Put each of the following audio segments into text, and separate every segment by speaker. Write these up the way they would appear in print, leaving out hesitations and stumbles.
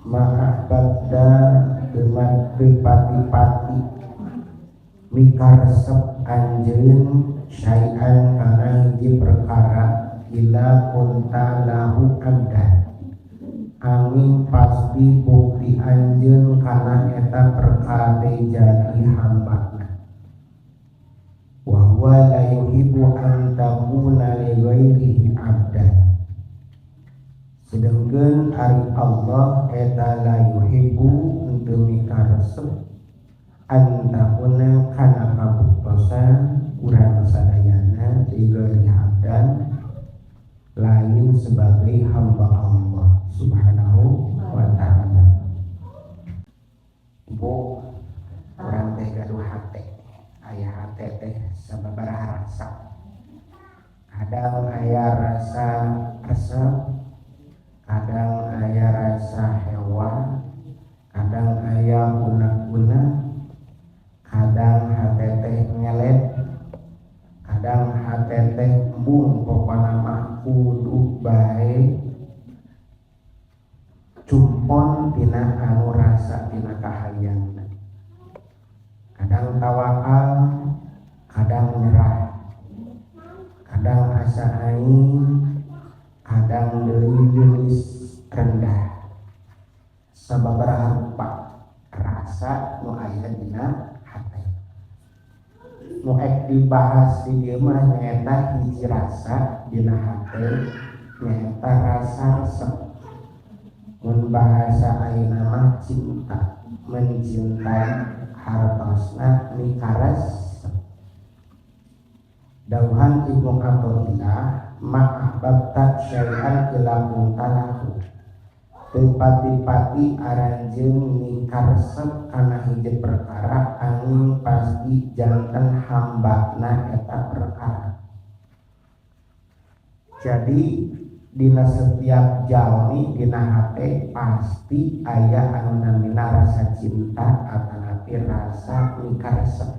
Speaker 1: ma'abadda dengan pati-pati mikaresep anjeun syai'an kana hiji perkara ila kunta lahu abda angin pasti bukti anjeun kana eta perkara teh jadi hambana wa huwa la yuhibbu an takuna li ghairihi abdan sedengkeun ari Allah eta la yuhibbu teu mikaresep an takuna kana kabuktosan urang sadayana li ghairi abdan lain sebagai hamba Allah subhanahu wa ta'ala. Bu urang teh gaduh hate aya hate teh sababaraha rasa kadang aya rasa resep kadang aya rasa hewan kadang aya unek-unek kadang hate teh ngelet kadang hate teh embung pokona mah kudu bae cumpon tina anu rasa tina kahayangna kadang tawakal kadang nyerah kadang asa aing kadang deui geulis rendah sababaraha rupa rasa nu aya dina hate nu ek dibahas di dieu mah nyaeta hiji rasa dina hate nyaeta rasa resep mun bahasa ayeuna mah cinta mencintai hartosna mikaresep dauhan Ibnu Athaillah ma'ababta syai'an ila muntalahu pati-pati aranjeun mikaresep kana hiji perkara angin pasti janten hambana eta perkara. Jadi dina setiap jalmi dina hate pasti aya anu namina rasa cinta atanapi rasa mikaresep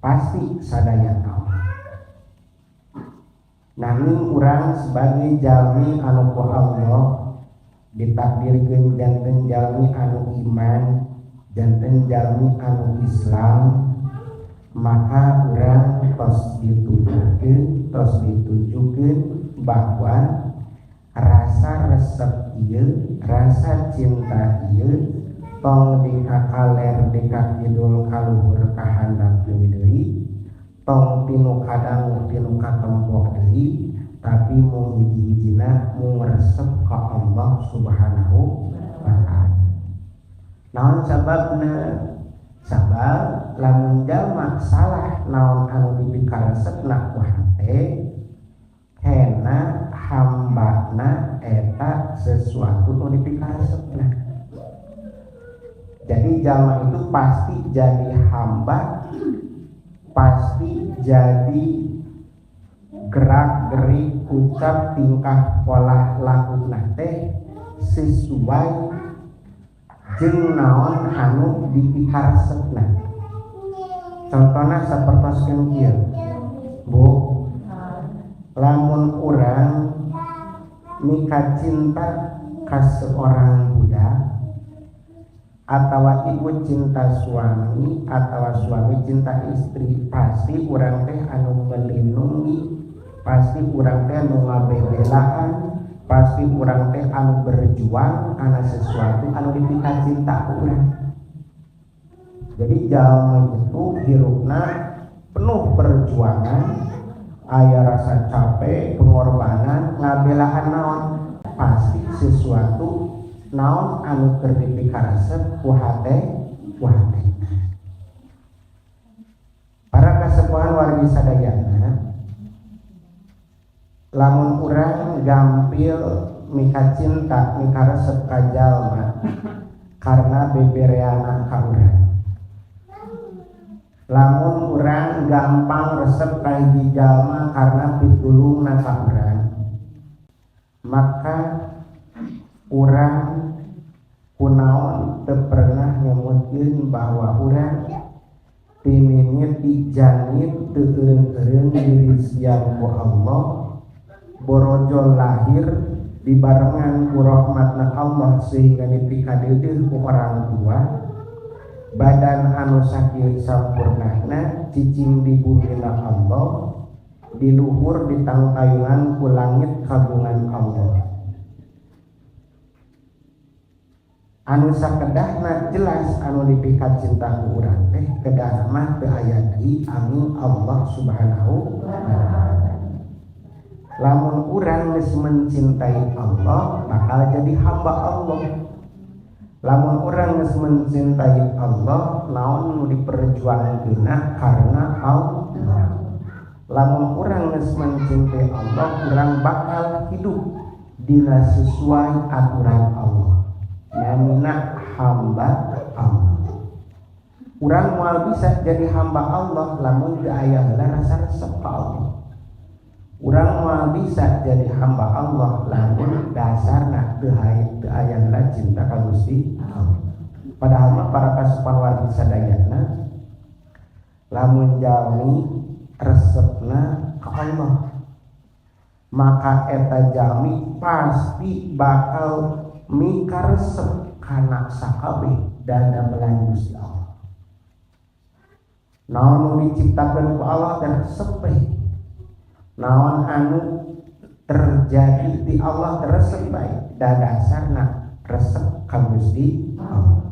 Speaker 1: pasti sadaya naon. Nanging urang sebagai jalmi anu ku Allah ditakdirkeun janten jalmi anu iman janten jalmi anu Islam maka urang tos ditujukeun bahwa rasa resep ieu rasa cinta ieu tong dikakaler dikakidul kaluhur kahandap deui tong tinu kadang tinu katempo deui tapi mung hiji-hijina mung resep ka Allah subhanahu wa ta'ala. Naon sababna? Sabab lamun jalma salah naon anu dipikaresepna ku hate hena hambana eta sesuatu nu dipikaresepna. Jadi jalma itu pasti jadi hamba, pasti jadi gerak gerik ucap tingkah pola lakuna teh sesuai jeung naon anu dipikaresepna. Contohna sapertoskeun kieu. Bu, lamun urang mika cinta ka seorang budak atawa ibu cinta suami atawa suami cinta istri pasti urang teh anu melindungi pasti urang teh anu ngabebelaan pasti urang teh anu berjuang kana sesuatu anu dipika cinta urang. Jadi jalma itu hirupna penuh perjuangan aya rasa capek pengorbanan ngabelaan naon pasti sesuatu naon anu keur dipikaresep ku hate para kasepuhan wargi sadayana lamun urang gampil mika cinta mikaresep ka jalma karena bebereana ka urang lamun urang gampang resep ka hiji jalma karena pitulungna ka urang maka urang kunaon teu pernah nyebutkeun bahwa urang timimit dijanit teu eureun-eureun dirizqian ku Allah borojol lahir dibarengan ku rahmatna Allah sehingga dipikadeudeuh ku orang tua badan anu sakieu sampurnana cicing di bumina Allah di luhur di tangkayungan ku langit kagungan Allah anu sakedahna jelas anu dipikat cinta ku urang teh kedah mah teu aya deui anu Allah Subhanahu wa taala. Lamun urang geus mencintai Allah bakal jadi hamba Allah. Lamun urang geus mencintai Allah naon nu diperjuangkeunna karena Allah. Lamun urang geus mencintai Allah urang bakal hidup dina sesuai aturan Allah. Namina hamba Allah. Urang moal bisa jadi hamba Allah lamun teu aya rasa resep ka Allah. Urang moal bisa jadi hamba Allah lamun dasarna teu aya cinta ka Gusti Allah. Padahal mah para kasupan wargi sadayana lamun jalmi resepna ka Allah maka eta jalmi pasti bakal mikaresep kana sakabeh dada melan Gusti Allah. Naon diciptakeun ku Allah dan resep naon anu terjadi di Allah resep bae da dasarna resep ka Gusti Allah.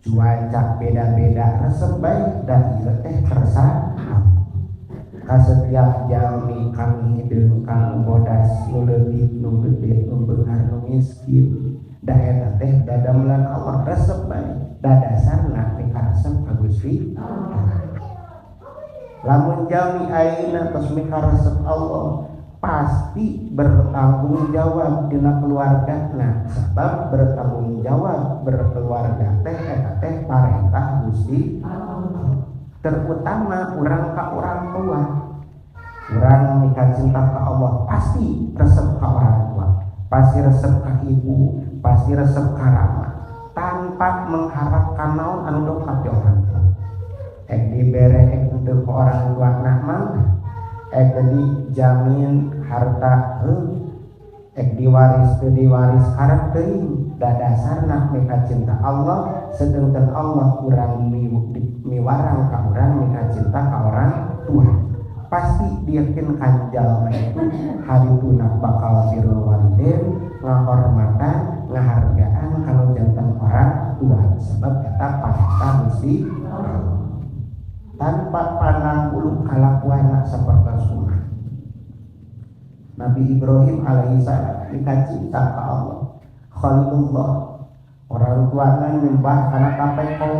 Speaker 1: Cuaca beda-beda resep bae da ieu teh kersana ka setiap jalmi kang hideung kang bodas nu leutik nu gede nu beunghar nu miskin da eta teh dadamelan Allah resep bae da dasarna mikaresep ka Gusti Allah. Lamun jalmi ayeuna tos mikaresep Allah pasti bertanggung jawab dina keluargana sebab bertanggung jawab berkeluarga teh eta teh parentah Gusti Allah. Terutama urang ka urang tua. Urang mika cinta ka Allah pasti resep ka orang tua, pasti resep ka ibu, pasti resep ka rama tanpa mengharapkan naon anu dongkap di orang tua. Ek dibere ek untuk orang tua nak mangga ek dijamin harta ek diwaris teu diwaris karep teuing da dasarna mika cinta Allah sedangkan Allah urang miwarang ka urang mika cinta ka orang tua pasti diyakinkan jalma itu harituna bakal birrul walidain ngahormatan ngahargaan kalau jantan orang tua sebab eta parentah Gusti Allah. Tanpa pandang bulu kalakuan sapertos kumaha. Nabi Ibrahim alaihissalam cinta ka Allah. Khalilullah orang tuana nyembah kana kapeko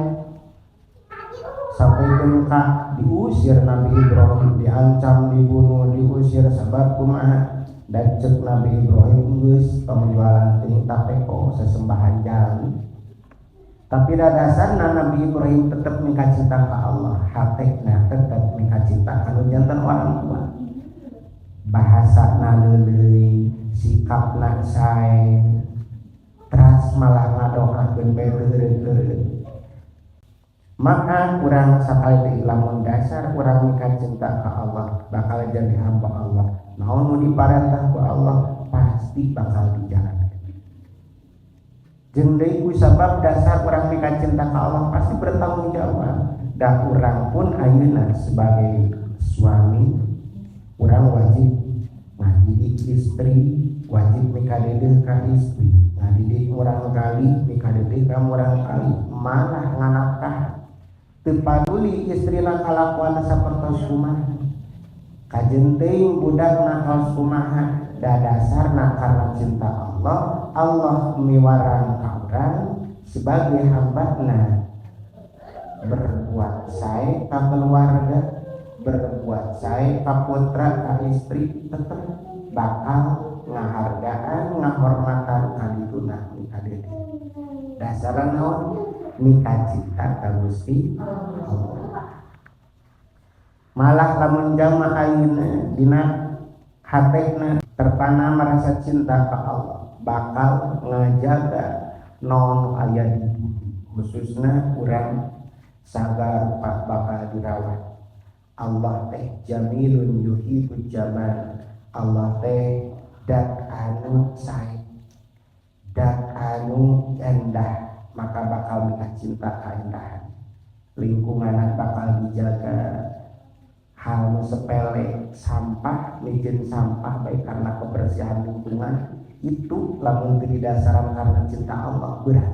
Speaker 1: sampai ka diusir Nabi Ibrahim, diancam dibunuh, diusir sebab kumaha dan cek Nabi Ibrahim geus penjualan ting kapeko sesembahan jalmi. Tapi dasarna Nabi Ibrahim tetap mika cinta ka Allah, hatekna tetap mika cinta kana jantan orang tua. Bahasana leuleui, sikapna sae, teras malah ngadoakeun bae teureun-teureun. Maka urang sakali lamun dasar urang mika cinta ka Allah bakal jadi hamba Allah. Naon nu diparentah ku Allah pasti bakal dijalankan. Jeung deui ku sabab dasar urang mika cinta ka Allah pasti bertanggung jawab. Da urang pun ayeuna sebagai suami urang wajib ngadidik istri, wajib mika dedeuh ka istri. Ngadidik urang kali, mika dedeuh ka urang kali, malah nganafkah teu paduli istrina kalakuan sapertos kumaha. Kajen teuing budakna kaos kumaha, da dasarna karena cinta Allah, Allah miwarang ka urang sebagai hambana berbuat sae ka keluarga, berbuat sae ka putra ka istri tetep bakal ngahargaan ngahormatan kadituna mika dedeuh. Dasaran naon? Mika cinta ka Gusti Allah. Malah lamun jalma ayeuna dina hatena tertanam rasa cinta ka Allah bakal ngajaga naon aya di bumi khususna urang sagar bakal dirawat. Allah teh jamilun yuhibbul jamal. Allah teh dat anu sae dak anu endah, maka bakal mika cinta keindahan. Lingkungan bakal dijaga, hal nu sepele sampah, bikin sampah baik karena kebersihan lingkungan itu lamun di dasaran karena cinta Allah berat.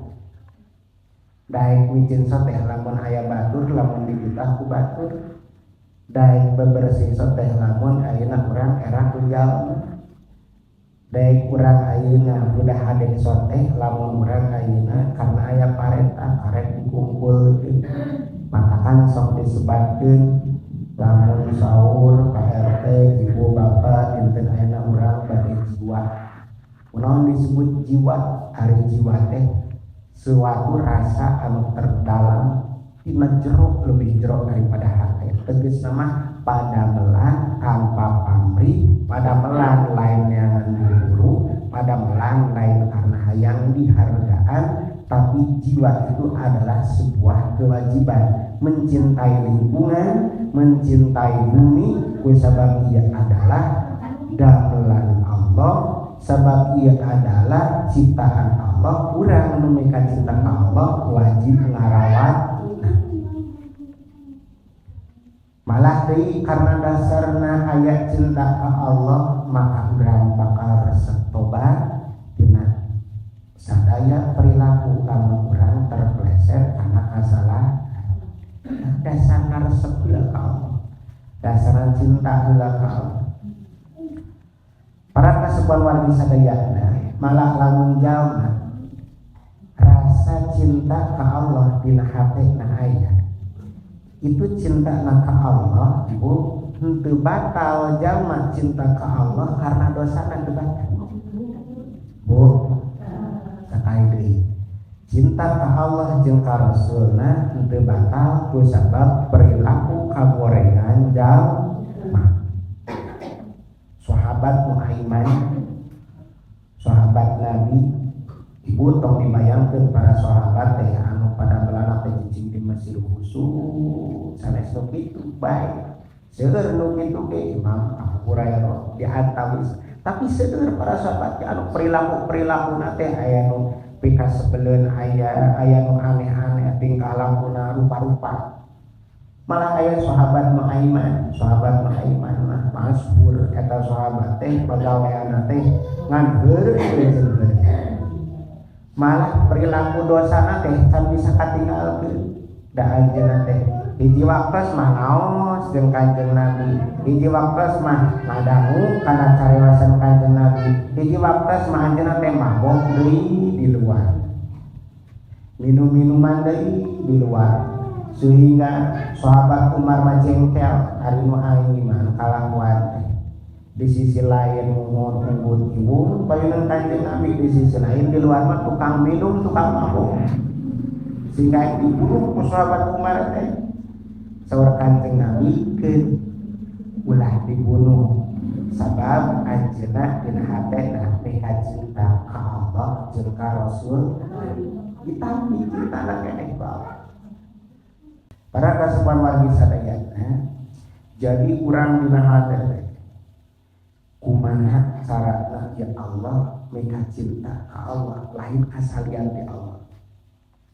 Speaker 1: Daek bikin soteh lamun aya batur, lamun dibitah ku batur. Daek bebersih soteh lamun ayeuna urang era ku jalma. Daek urang ayeuna udah hadek soteh lamun urang ayeuna karena aya parenta karet dikumpulkeun. Matakan sok disebatkeun lamun sahur PRT ibu bapak dinten ayeuna urang bade jiwa. Kunaon disebut jiwa? Ari jiwa teh suatu rasa anu terdalam tina jero, lebih jero daripada hati. Tegas nama pada melan tanpa pamrih, pada melan lain yang buru, pada melan lain karena hayang dihargaan, tapi jiwa itu adalah sebuah kewajiban mencintai lingkungan, mencintai bumi, kusabab ia adalah damelan Allah, sebab ia adalah ciptaan Allah. Urang nu mika cinta ka Allah wajib ngarawat. Malah deui karena dasarna aya cinta ka Allah, maka urang bakal resep tobat dina sadaya perilaku lamun urang terpleset karena kesalahan. Dasarna resep heula ka Allah, dasarna cinta heula ka Allah. Para kaseban wargi sadayana malah lamun jalma rasa cinta ka Allah dina hatena aya, itu cinta ka Allah bu henteu batal jalma cinta ka Allah karena dosana teu batal bu. Sakai deui cinta ka Allah jeung ka Rasulna henteu batal kusabab perilaku kagorengan jalma. Sahabat Muhammad, sahabat Nabi, ibu tong dibayangkeun para sahabat teh anu pada belana teh cicing di Mesir khusus sanes nu kitu bae. Seueur nu kitu ge Imam Abu Hurairah diantawis, tapi seueur para sahabat teh anu perilaku-perilaku teh aya nu pika sebeleun, aya nu aneh-aneh tingkah lakuna rupa-rupa. Malah aya sahabat Muhammad mah masyhur eta sahabat teh pagaweana teh ngan heureuk jeung heureuk. Malah perilaku dosana teh can bisa katinggalkeun. Da anjeunna teh hiji waktos mah naos jeung Kanjeng Nabi, hiji waktos mah ngadangu kana carewasan Kanjeng Nabi, hiji waktos mah anjeunna teh mabok deui di luar, minum-minuman deui di luar. Sehingga sahabat Umar majengkel hari nu aing mah kalakuan di sisi lain mungut ibu payunan Kanjeng Nabi, di sisi lain di luar mah tukang minum, tukang mabuk, sehingga dibunuh ku sahabat Umar teh. Saur Kanjeng Nabi keun ulah dibunuh sabab anjeunna dina hatena mika cinta ka Allah jeung ka Rasul, ditampi cintana keneh ka Allah. Para kasepan wargi sadayana, jadi urang dina hate teh kumaha caratna ya Allah mika cinta ka Allah lain kasalian ti Allah.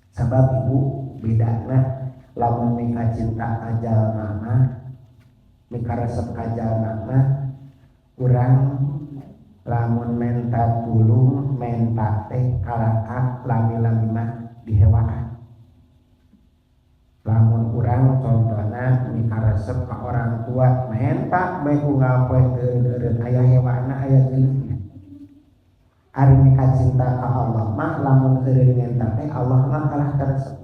Speaker 1: Sabab ibu bedana lamun mika cinta ka jalma mah, mika resep ka jalma mah, urang lamun menta tulung menta teh kalaka lami-lami mah dihewaan. Lamun urang contohna mika resep ka orang tua menta bae ku ngapoekeun aya hewana aya geulisna. Ari mika cinta ka Allah mah lamun eureun menta teh Allah mah kalah karesep.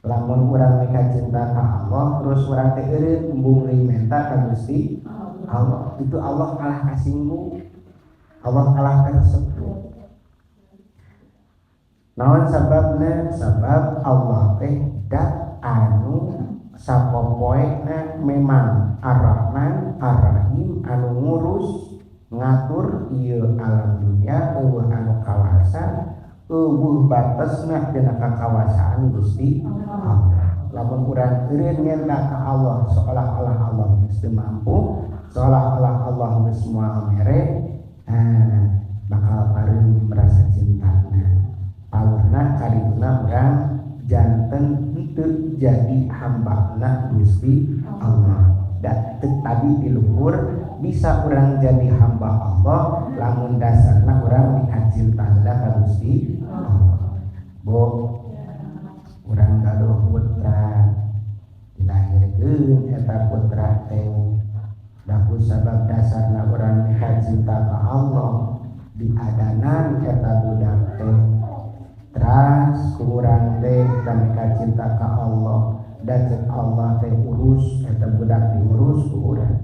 Speaker 1: Lamun urang mika cinta ka Allah terus urang teh eureun embung deui menta ka Gusti Allah, itu Allah kalah kasinggung, Allah kalah karesep. Naon sababna? Sabab Allah teh dat anu sapopoena memang Ar-Rahman Ar-Rahim anu ngurus ngatur ieu alam dunia eueuh anu kawasa eueuh batesna dina kakawasaan Gusti Allah. Lamun urang eureun ngenda ka Allah seolah-olah Allah geus teu mampu, seolah-olah Allah geus moal mere, bakal paling merasa cintana paurna karina urang janten henteu jadi hambana Gusti Allah. Dan tadi di luhur bisa urang jadi hamba Allah lamun dasarna urang dikacinta ka Gusti Allah. Bo urang gaduh putra dilahirkeun eta putra teh daku sabab dasarna urang dikacinta ka Allah diadanan eta budak teh teras kurang teh kami cinta ka Allah dan cek Allah teh urus eta budak diurus ku urang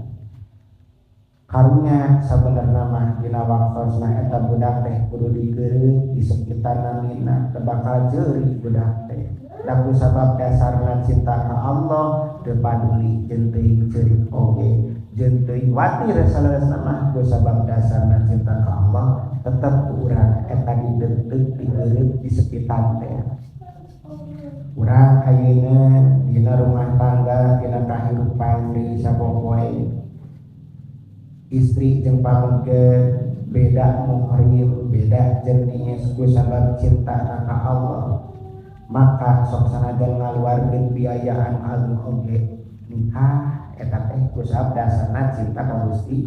Speaker 1: karunya sabenerna mah dina waktosna eta budak teh kudu digeureut di sekitarna mina teu bakal jeuri budak teh da ku sabab dasarna cinta ka Allah teu paduli jeung teuing ceurik oge jeung teuing watir saleureusna mah ku sabab dasarna cinta ka Allah tetep ku urang eta dideuk digeureut di sekitar teh urang ayeuna dina rumah tangga dina kahirupan di sapopoe istri jeung pamengkeun beda muhrim beda jenis ku sabab cinta ka Allah maka sok sanajan ngaluarkeun biayaan alus oge nikah eta teh ku sabab dasarna cinta ka Gusti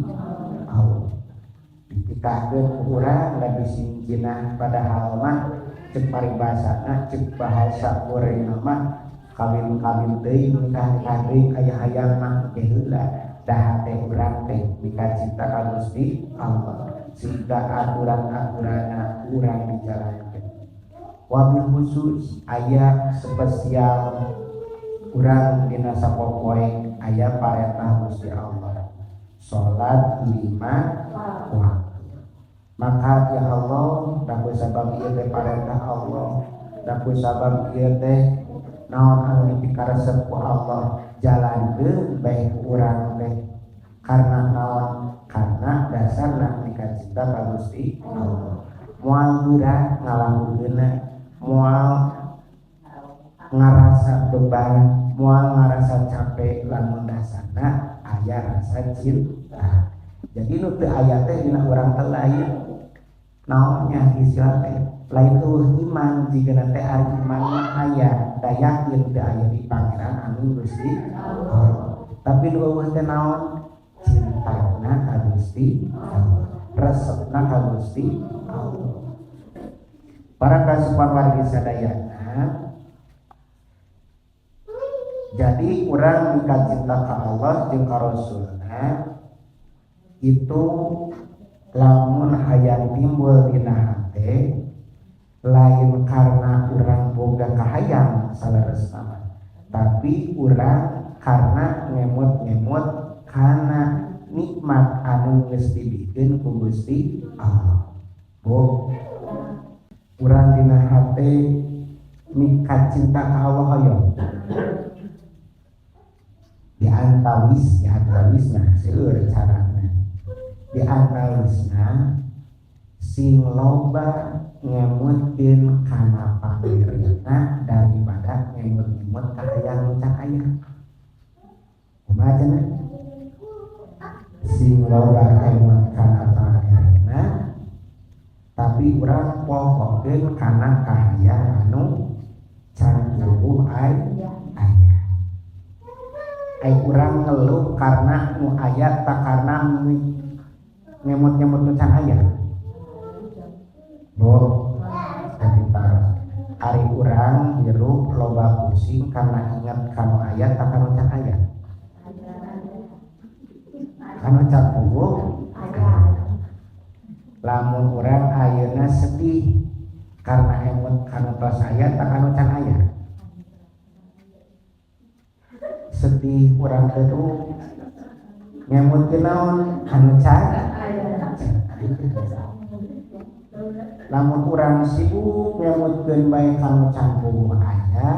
Speaker 1: Allah ditikahkeun ku urang da bisi jinah padahal mah cek paribasana cek bahasa Korea mah kawin deui nikah deui aya hayangna teh heula dah teh urang teh nikah cinta ka Gusti Allah sehingga aturan-aturanna urang dijalankeun wabil khusus aya spesial urang dina sapopoe aya paretah Gusti Allah salat 5 waktu maka ya Allah daku sabab ieu teh paretah Allah daku sabab ieu teh naon anu dipikaresep ku Allah jalankeun bae urang teh karena naon karena dasarna nikah cinta ka Gusti Allah moal geurah ngalakukeunna moal ngarasa beban moal ngarasa capek lamun dasarna aya rasa cinta jadi nu teu aya teh dina urang teh lain naonnya istilah teh lain eueuh iman jigana teh ari iman mah aya da yakin teu aya di pangeran anu Gusti Allah tapi nu eueuh teh naon cintana ka Gusti Allah resepna ka Gusti Allah para kasupan wargi sadayana jadi urang dikacinta ka Allah jeung ka Rasulna itu lamun hayang timbul dina hate lain karena urang boga kahayang salaresna tapi urang karena ngemut-ngemut kana nikmat anu geus dibikeun ku Gusti Allah bo urang dina hate mika cinta ka Allah hoyong diantawisna seueur carana diantawisna sing loba ngemutkeun kana pamirna daripada ngemut-ngemut ka hayang can aya kumaha cenah sing loba ngemut kana pamirna tapi urang pokokeun kana kahayang anu can leuwih aya ai urang ngeluh karena nu aya tak karena ngemut-ngemut nu can aya bo jadi taros ari urang jeruk loba pusing karena ingat kanu aya tak kanu can aya kanu can puguh lamun urang ayeuna sedih karena emut kanu tos aya tak kanu can aya sedih urang teu ngemut teh naon anu can lamun urang sibuk ngemutkeun bae kanu can puguh aya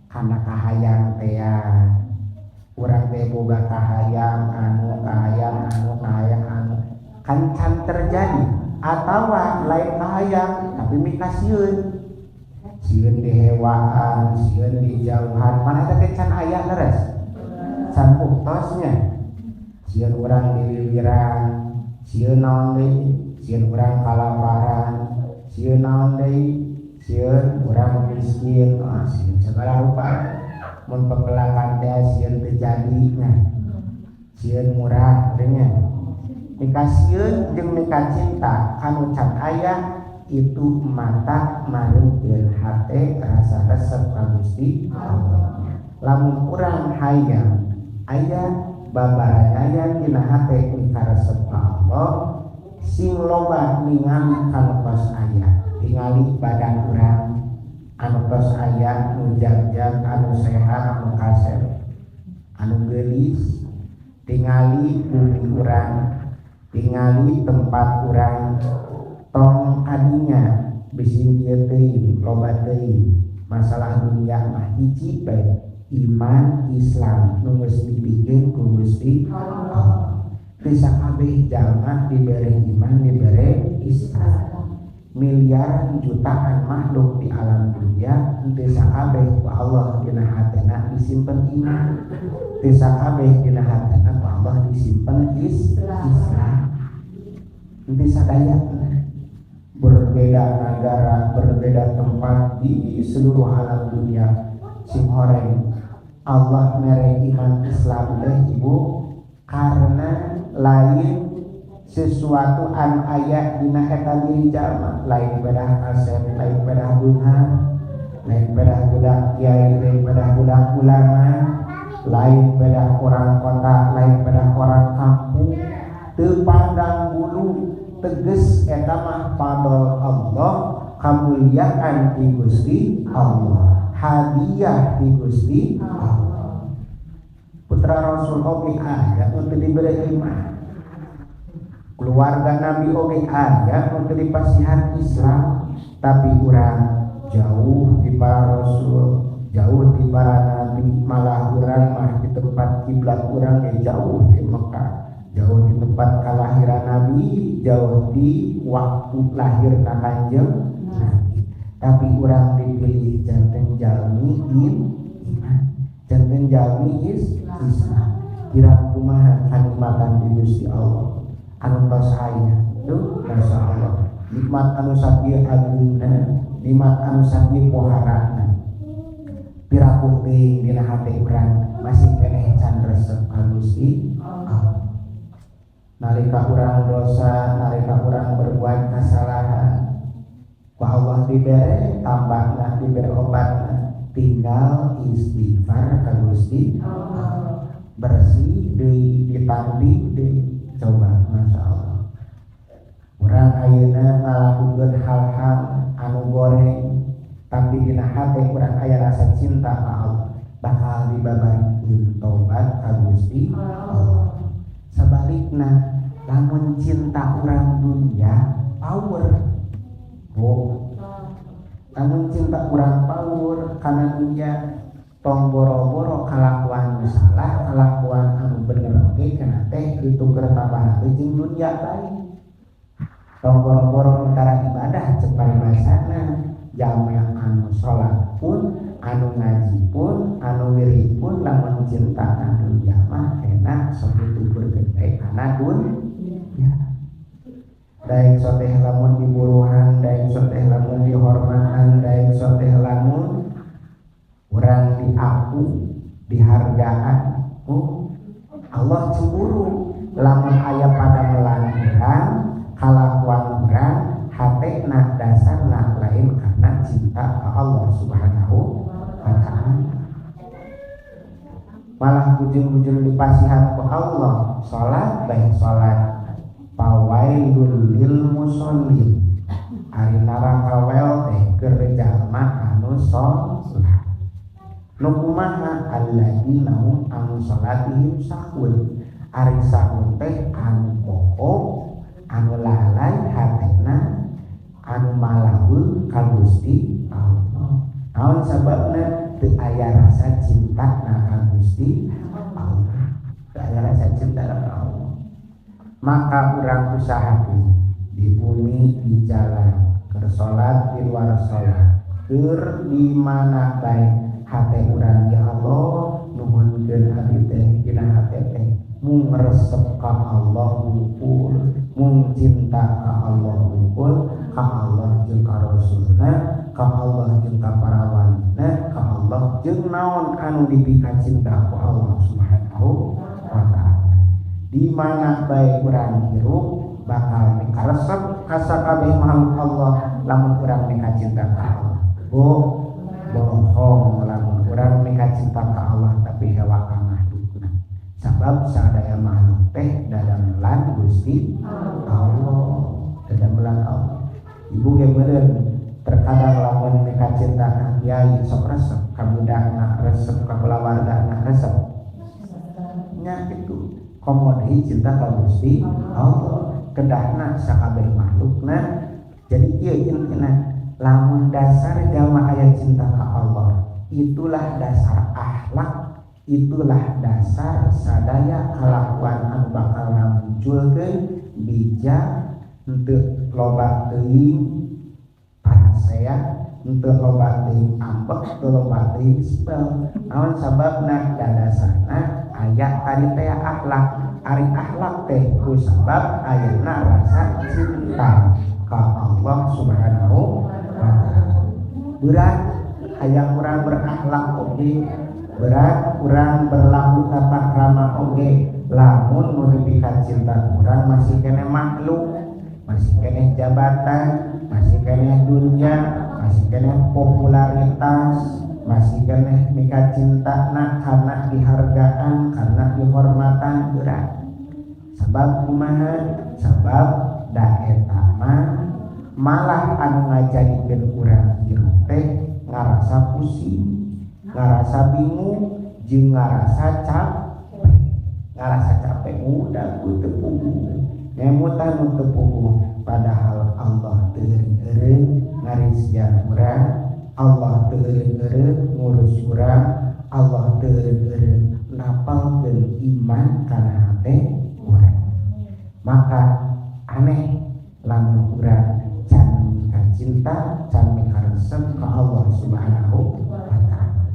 Speaker 1: kana kahayang teh urang teh boga kahayang anu kan can terjadi atawa lain kahayang tapi mika sieun di hewaan sieun di jauhan mana teh can aya leres can puktosnya sieun urang di liwiran sieun naon deui sieun urang kalaparan, sieun naon deui, sieun urang miskin, sieun segala rupa. Mun pepelakan teh sieun teu jadi nya. Sieun murah nya. Mika sieun jeung mika cinta anu can aya itu mata mareunkeun hate rasa resep ka Gusti Allah. Lamun urang hayang aya babaraya dina hate mika resep ka Allah, sing loba ningali kana tos aya, tingali badan urang anu tos aya nu jag-jag anu sehat anu kasep anu geulis, tingali bumi urang, tingali tempat urang, tong kadinya bisi ieu teuing loba teuing masalah dunia mah hiji bae iman Islam nu geus dipikeun ku Gusti Allah. Teu sakabeh jalma dibere iman dibere Islam. Miliaran jutaan makhluk di alam dunia teu sakabeh ku Allah dina hatena disimpen iman. Teu sakabeh dina hatena ku Allah disimpen Islam. Teu sadayana berbeda negara, berbeda tempat di seluruh alam dunia sing horeng Allah mere iman Islam teh ibu karena lain sesuatu anu aya dina eta diri jalma, lain bedah kasep, lain bedah bunga, lain bedah budak kiai, lain bedah budak ulama, lain bedah orang kota, lain bedah orang kampung, teu pandang bulu teges eta mah fadl Allah, kamuliaan di Gusti Allah, hadiah di Gusti Allah. Putra Rasul oge aya untuk diberi iman, keluarga Nabi oge aya untuk dipasihan Islam, tapi urang jauh di para Rasul, jauh di para Nabi, malah urang mah di tempat kiblat urang jauh di Mekah, jauh di tempat kelahiran Nabi, jauh di waktu lahir Kanjeng Nabi. Tapi urang dipilih janten jalmi iman, janten jalmi Islam. Kira kumaha kanikmatan di Gusti Allah anu tos aya. Duh, masyaallah. Nikmat anu sakieu agungna, nikmat anu sakieu poharana. Pirakuh teuing dina hate urang masih keneh can resep ka Gusti Allah. Nalika urang dosa, nalika urang berbuat kesalahan, ku Allah dibere tambahna, dibere obatna, tinggal istighfar ka Gusti Allah. Bersih deui, ditambih deui, coba masyaallah. Urang ayeuna ngalakukeun hal-hal anu goreng, tapi dina hate urang aya rasa cinta ka Allah, bakal dibabarikeun tobat ka Gusti Allah. Sebalikna lamun cinta urang dunia power, lamun cinta urang power kana dunia tong boro-boro kalakuan salah, kalakuan anu bener oge kana teh dituker tambahan jeung dunia bae. Tong boro-boro antara ibadah cek paribasana, jamaah anu salat pun, anu ngaji pun, anu wirid pun, lamun cinta anu dunia mah enak sok ditukerkeun bae kana dunia. Daek soteh lamun diburuhan, daek soteh lamun dihormatan, daek soteh lamun urang diaku, dihargaan. Allah cemburu lamun aya pada melangirang kalakuan urang hatena dasarna lain karena cinta ka Allah Subhanahu wa ta'ala. Malah bujung-bujung dipasihan ku Allah, salat bae salat pawailul lil musallin, ari neraka wel teh keur jalma anu salat. Nu kumaha alladzina hum an salatihim sahun, ari sahun teh anu pokok, anu lalai hatena, anu malaweung ka Gusti Allah. Naon sababna? Teu aya rasa cinta ka Gusti Allah, teu aya rasa cinta ka Allah. Maka urang usahakeun di bumi, di jalan, keur salat, di luar salat, keur di mana bae hate urang ya Allah nuhunkeun abdi teh dina hate teh mung resep ka Allah ngumpul mung cinta ka Allah unggul, ka Allah jeung ka Rasulna, ka Allah jeung ka para walina, ka Allah jeung naon anu dipika cinta ku Allah Subhanahu wa ta'ala. Di mana bae urang hirup bakal mikaresep ka sakabeh makhluk Allah lamun urang mika cinta ka Allah. Bohong lamun urang mika cinta ka Allah tapi hewa ka makhlukna. Sabab sadaya makhluk teh dadamelan Gusti Allah, dadamelan Allah. Ibu ge meureun terkadang lamun mika cinta ka kiai sok resep, ka budakna resep, ka kulawargana resep. Nya kitu. Komodi cinta ka Gusti Allah, kedahna sakabeh makhlukna. Jadi ieu intina lamun dasar jalma aya cinta ka Allah, itulah dasar akhlak, itulah dasar sadaya kalakuan anu bakal ngamunculkeun bijak, henteu loba teuing parasea, henteu loba teuing ambek, henteu loba teuing sebel. Naon sababna? Dadasarna aya ari teh akhlak, ari akhlak teh ku sabab ayeuna rasa cinta ka Allah Subhanahu wa ta'ala. Berat hayang urang berakhlak oge, berat urang berlaku tata krama oge, lamun nu dipika cinta urang masih keneh makhluk, masih keneh jabatan, masih keneh dunya, masih keneh popularitas, masih keneh mika cintana karena dihargaan, karena dihormatan. Berat. Sabab kumaha? Sabab da eta malah anu ngajadikeun urang hirup teh ngarasa pusing, ngarasa bingung, jeung ngarasa capek. Ngarasa capek mudah ku teu puguh, ngemutan nu teu puguh, padahal Allah teu eureun ngarisieun urang, Allah teu eureun ngurus urang, Allah teu eureun napalkeun iman kana hate urang. Maka aneh lamun urang can mika cinta, can mika resep ka Allah Subhanahu wa ta'ala.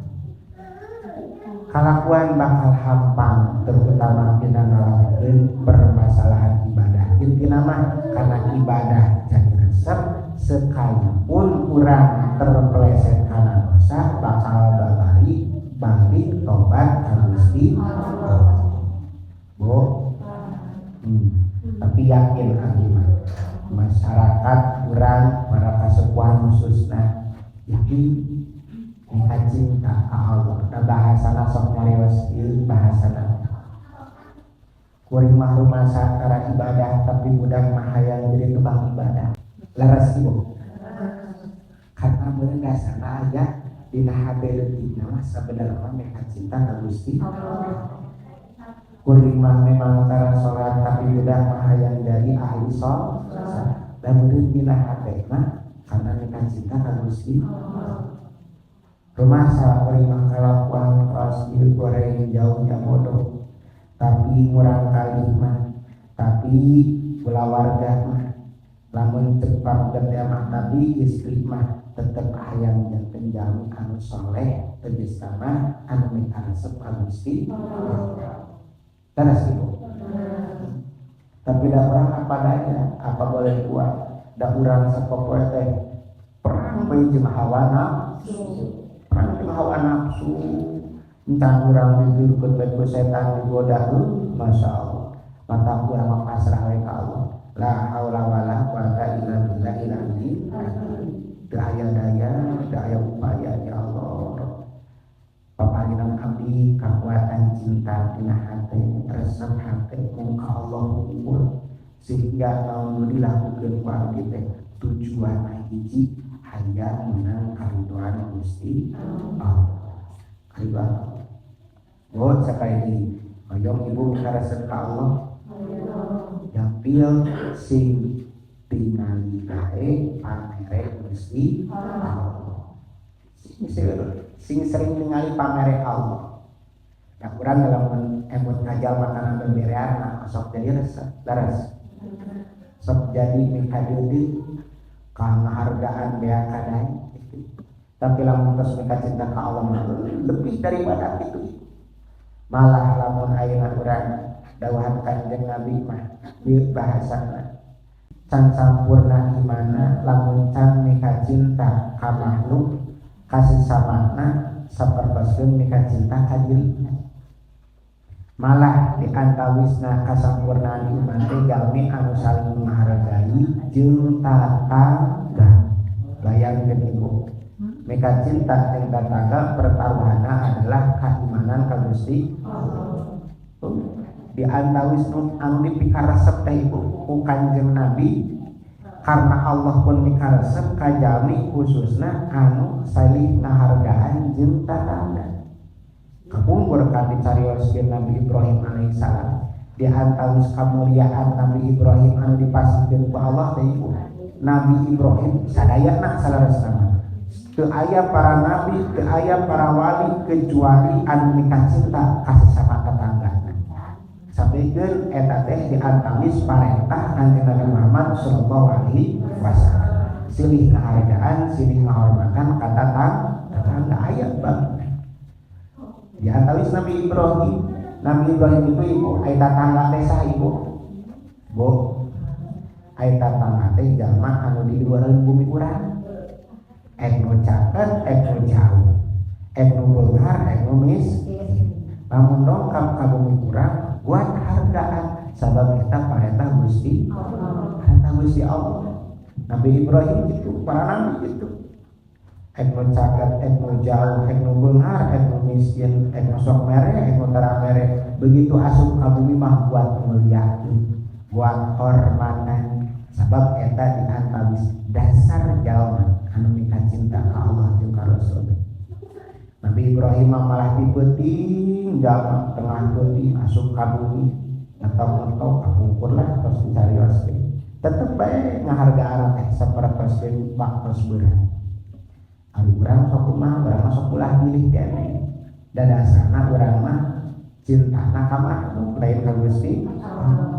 Speaker 1: Kalakuan bakal hampang, terutama dina ngalakukeun permasalahan ibadah. Intina mah kana ibadah jadi resep, sekalipun urang terpeleset kana dosa bakal balik tobat ka Gusti Allah. Tapi yakin abdi mah masyarakat urang para kasepuhan khususna yakin mika cinta ka Allah. Da bahasana sok nyarios ieu bahasana kuring mah rumasa cara ibadah tapi budak mah hayang jadi tukang ibadah. Laras ibu karena meureun dasarna aya dina hade leutik mah sabenerna mika cinta ka Gusti Allah. Kuring mah memang cara salat tapi budak mah hayang jadi ahli salat. Da meureun dina hade mah karena mika cinta ka Gusti Allah. Rumasa kuring mah kalakuan kaos ieu goreng jauhnya bodoh, tapi murang kali mah, tapi kulawarga mah lamun cepat gede mah, tapi istri mah tetep hayang janten jalmi anu soleh, tegas mah anu mika resep ka Gusti Allah. Terus ibu. Tapi da urang apa daya, apa boleh buat? Da urang sapopoe teh perang bae jeung hawa nafsu. Perang jeung hawa nafsu. Entah urang didudukeun bae ku setan digodakeun, masyaallah. Mata urang mah pasrah we ka Allah. La haula wala quwata illa billahil aliyyil azim. Da aya daya, da aya upaya ya Allah. Paparingan abdi kakuatan cinta dina hate, resep hate ka Allah unggul, sehingga naon nu dilakukeun ku abdi teh tujuan hiji hayang menang karidhoan Gusti Allah. Karidhoan Allah. Sakali deui hoyong ibu mika resep ka Allah. Yapil sing tingali bae pamere Gusti Allah. Sing sering ningali pamere Allah. Da urang dalam emut ngajal makanan pemberean sok jadi resep daras. Sok jadi mika deui ka ngahargaan bea kadai. Tapi lamun tos mika cinta ka Allah lebih daripada itu. Malah lamun ayeuna urang dawuhan Kanjeng Nabi mah ieu bahasana can sampurna imana lamun can mika cinta ka makhluk kasih samana sapertoskeun mika cinta ka dirinya. Malah di antawisna kasampurnaan iman teh jalmi anu saling menghargai jeung tatangga. Bayangkeun ibu, mika cinta jeung tatangga pertaruhanna adalah keimanan ka Gusti Allah. Di antawis anu dipikaresep teh ibu ku Kanjeng Nabi karena Allah pun mikaresep ka jalmi khususna anu saling ngahargaan jeung tatangga. Kapungkur kan dicarioskeun Nabi Ibrahim alaihissalam di antawis kamuliaan Nabi Ibrahim anu dipasikeun ku Allah teh ibu Nabi Ibrahim sadayana salaresna teu aya para nabi teu aya para wali kecuali anu mika cinta ka sesama tetanggana sampikeun eta teh di antawis parentah Kanjeng Nabi Muhammad sallallahu alaihi wasallam silih ngahargaan silih ngahormatan ka tetangga aya banget. Di antawis Nabi Ibrahim itu ibu aya tatangga teh saha ibu? Bu, aya tatangga teh jalma anu di luareun bumi urang. Nu caket, nu jauh, nu beunghar, nu miskin. Lamun dongkap ka bumi urang buat hargaan sabab eta parentah Gusti Allah. Nabi Ibrahim gitu, para nabi gitu. Nu caket, nu jauh, nu beunghar, nu miskin, nu sok mere, nu tara mere. Begitu asup ka bumi mah buat muliakeun, buat hormatan. Sebab eta di antawis dasar jalma anu mika cinta ka Allah jeung ka Rasul. Nabi Ibrahim malah dipeuting jalma tengah peuting asup ka bumi, entok-entok kapungkurlah tos dicarioskeun. Tetep bae ngahargaan teh sapertoskeun baktos beurang. Ari urang sok kumaha, urang mah sok ulah milih keneh. Dadasarna urang mah cintana ka makhluk lain ka Gusti Allah.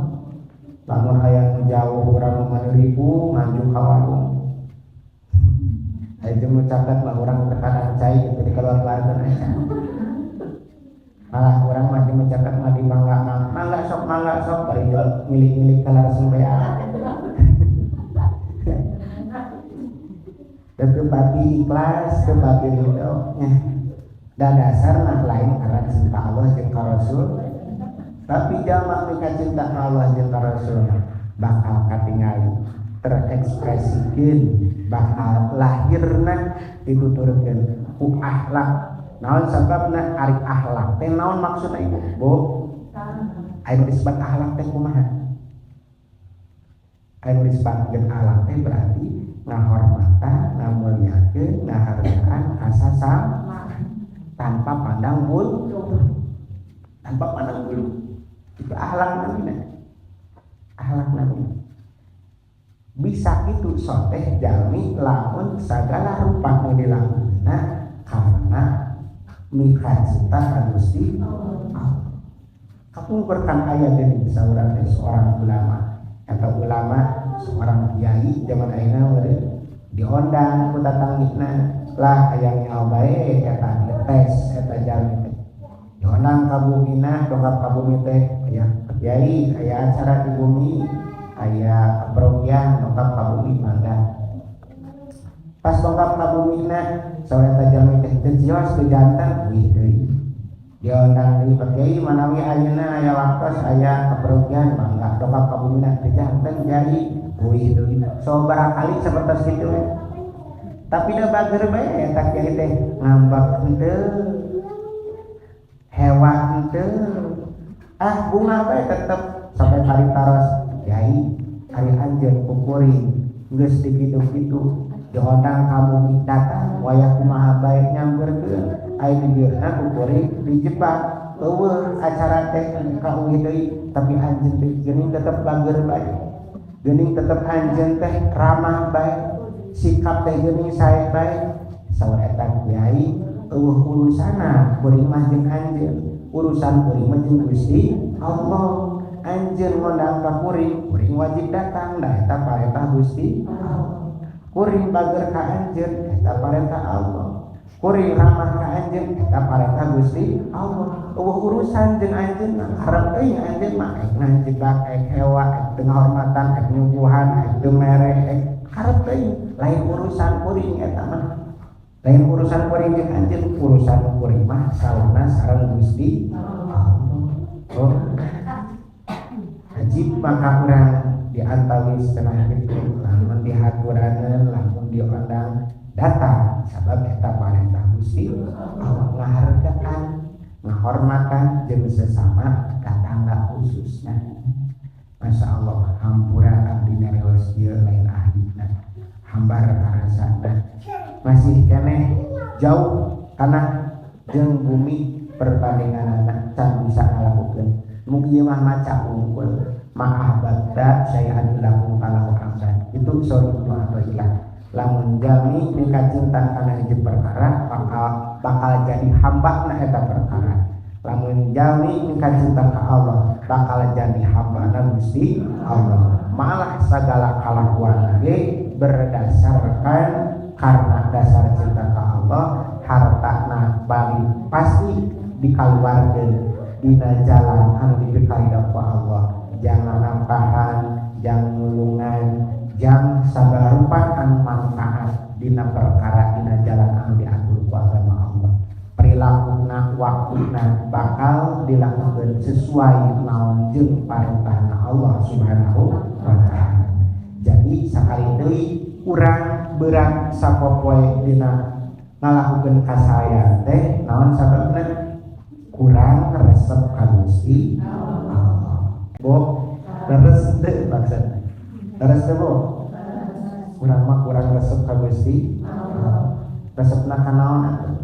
Speaker 1: Lamun aya nu jauh urang mah ribu ngaju ka warung. Aya jeung nu caket mah urang tekanan cai gitu di keluargakeun aya. Malah urang mah jeung nu caket mah di mangga sok bari milik-milik kalareseng bea. Kebati ikhlas, kebati ridho dan dasarna lain karena cinta Allah jeung ka Rasul. Tapi jalma mika cinta Allah jeung ka Rasul bakal katingali terekspresikeun, bakal lahirna dituturkeun ku akhlak. Naon sababna ari akhlak teh naon maksudna ieu? Bu, aya disebut akhlak teh kumaha? Aya disebutkeun akhlak teh berarti ngahormatan, ngamuliakeun, ngahargaan kasasama tanpa pandang bulu. Itu akhlak Nabi. Bisa itu soteh jalmi lamun sagala rupa nu dilakukeunna karena mika cinta ka Gusti Allah. Kapungkurkan aya deui saurang teh seorang ulama atau seorang kiai zaman ayeuna meureun diondang ku tatanggitna lah aya nyaho bae eta tes eta jalmi teh diondang ka bumina dongkap ka bumi teh aya kiai aya acara di bumi aya keperogian dongkap ka bumi mangga pas dongkap ka bumina saur eta jalmi teh teu cios teu janten wih deui diondang deui ka kiai manawi ayeuna aya waktos aya keperogian mangga dongkap ka bumina teu janten jadi wih deui so barangkali sapertos kitu tapi da bager bae eta kiai teh ngambak henteu hewa henteu bunga bae tetep sampai hari taros kiai hari anjeun kukuring geus dikitu-kitu diondang kamu datang wayah kumaha bae nyamperkeun aya di dieuna kukuring dijebak eueuh acara teh ka uwi deui tapi anjeun teh geuning tetep bager bae geuning tetep anjeun teh ramah bae sikap teh geuning sae bae saur eta kiai eueuh urusana kuring mah jeung anjeun urusan kuring mah jeung Gusti Allah anjeun ngondang ka kuring wajib datang da eta parentah Gusti Allah kuring bager ka anjeun eta parentah Allah kuring ramah ka anjeun eta parenta Gusti Allah. Eueuh urusan jeung anjeunna hareup euy anjeun mah ngajebak hewa teu ngahormatan nyuguhan teu mere hareup euy lain urusan kuring eta mah. Lain urusan kuring jeung anjeun, urusan kuring mah salahna sareng Gusti Allah. Oh. Ajib maka urang diantawis cenah kitu lamun dihaturankeun lamun diundang datang sabab eta parentah Gusti Allah ngahargaan ngahormatan jeung sesama tetangga khususna. Masya Allah hampura abdi nareos ieu lain ahlina hambar karasana masih keneh jauh tanah jeung bumi perbandinganna can bisa ngalakukeun mugi mah maca unggul ma'ahbabda syai'an lakum kalau amdan itu sorry ma'abahilah lamun jami nikah cinta kana hiji perkara bakal jadi hamba na eta perkara lamun jami nikah cinta ka Allah bakal jadi hamba na Gusti Allah malah segala kalakuan ge berdasarkan karena dasar cinta ka Allah hartana bali pasti dikaluarkeun dina jalan anu dipikaridok ku Allah. Jangan nampahan, jangan ngulungan, jangan sagarupan anu manfaat dina perkara dina jalan anu diatur ku agama Allah. Perilakuna waktuna bakal dilakukan sesuai naon jeung parentahna Allah Subhanahu wa taala. Jadi sakali deui urang beurang sapopoe dina ngalakukeun kasaya teh naon sababna kurang resep ka Gusti Allah. Bo, leres teu maksudna. Leres teu bo? Urang mah kurang resep ka Gusti Allah. Resepna ka naon atuh?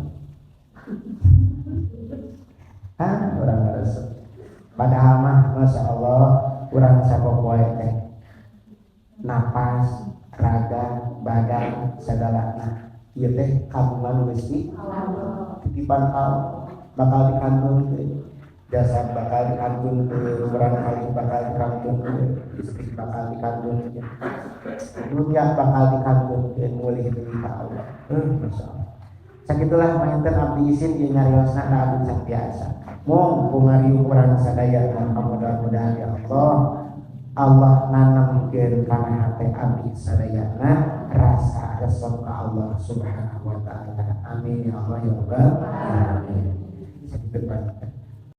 Speaker 1: Urang resep. Padahal mah masya Allah urang sapopoe teh napas, raga, badan sagalana ieu teh kagungan Gusti Allah. Titipan Allah bakal dikandungkeun jasad bakal dikandungkeun barangkali bakal dikandungkeun istri bakal dikandungkeun dunia bakal dikandungkeun mulih deui ka Allah. Masyaallah. Sakitulah panginten abdi izin ieu nyariosna da abdi sapiasa. Mung pungariung urang sadaya mudah-mudahan ya Allah nanamkeun kana hate abdi sadayana rasa resep ka Allah Subhanahu wa taala. Amin ya Allah ya rabbal alamin. Depan